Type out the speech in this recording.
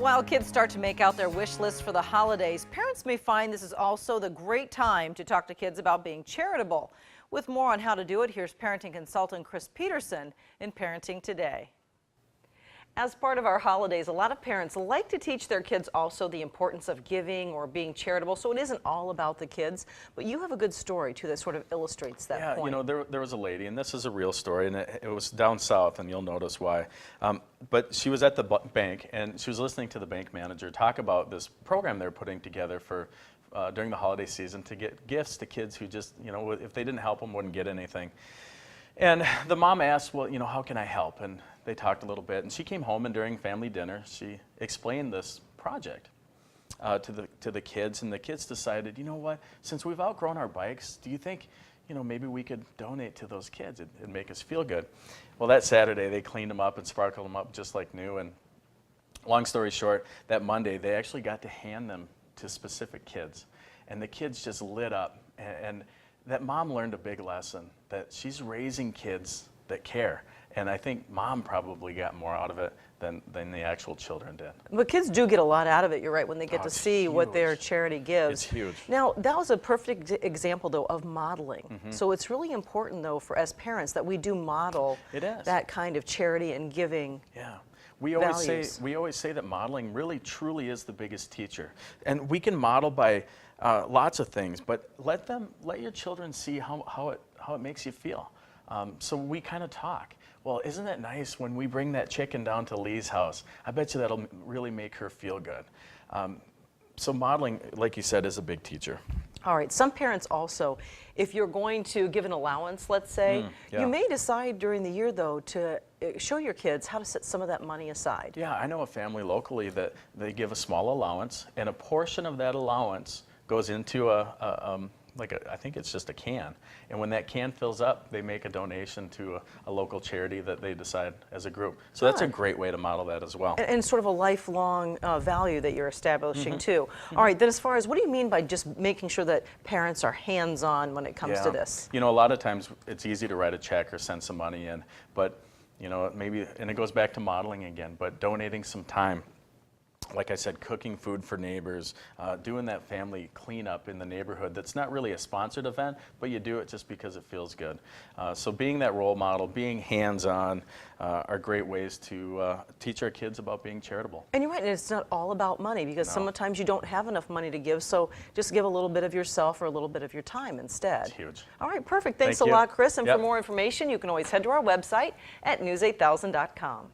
While kids start to make out their wish list for the holidays, parents may find this is also the great time to talk to kids about being charitable. With more on how to do it, here's parenting consultant Chris Peterson in Parenting Today. As part of our holidays, a lot of parents like to teach their kids also the importance of giving or being charitable, so it isn't all about the kids. But you have a good story, too, that sort of illustrates that point. You know, there was a lady, and this is a real story, and it was down south, and you'll notice why. But she was at the bank, and she was listening to the bank manager talk about this program they're putting together for during the holiday season to get gifts to kids who just, you know, if they didn't help them, wouldn't get anything. And the mom asked, well, you know, how can I help? And they talked a little bit, and she came home, and during family dinner, she explained this project to the kids, and the kids decided, you know what, since we've outgrown our bikes, do you think, you know, maybe we could donate to those kids? It'd make us feel good. Well, that Saturday, they cleaned them up and sparkled them up just like new, and long story short, that Monday, they actually got to hand them to specific kids, and the kids just lit up, and that mom learned a big lesson, that she's raising kids that care. And I think mom probably got more out of it than the actual children did. But kids do get a lot out of it, you're right, when they get to see what their charity gives. It's huge. Now, that was a perfect example, though, of modeling. So it's really important, though, for as parents that we do model that kind of charity and giving. Yeah. We always say that modeling really truly is the biggest teacher. And we can model by lots of things, but let your children see how it makes you feel. So we kind of talk. Well, isn't it nice when we bring that chicken down to Lee's house? I bet you that'll really make her feel good. So modeling, like you said, is a big teacher. All right, some parents also, if you're going to give an allowance, let's say, you may decide during the year, though, to show your kids how to set some of that money aside. Yeah, I know a family locally that they give a small allowance, and a portion of that allowance goes into I think it's just a can. And when that can fills up, they make a donation to a local charity that they decide as a group. So that's a great way to model that as well. And sort of a lifelong value that you're establishing too. All right, then as far as, what do you mean by just making sure that parents are hands-on when it comes to this? You know, a lot of times it's easy to write a check or send some money in, but you know, maybe, and it goes back to modeling again, but donating some time. Like I said, cooking food for neighbors, doing that family cleanup in the neighborhood that's not really a sponsored event, but you do it just because it feels good. So being that role model, being hands-on are great ways to teach our kids about being charitable. And you're right, and it's not all about money, because sometimes you don't have enough money to give, so just give a little bit of yourself or a little bit of your time instead. It's huge. All right, perfect. Thanks a lot, Chris. And for more information, you can always head to our website at news8000.com.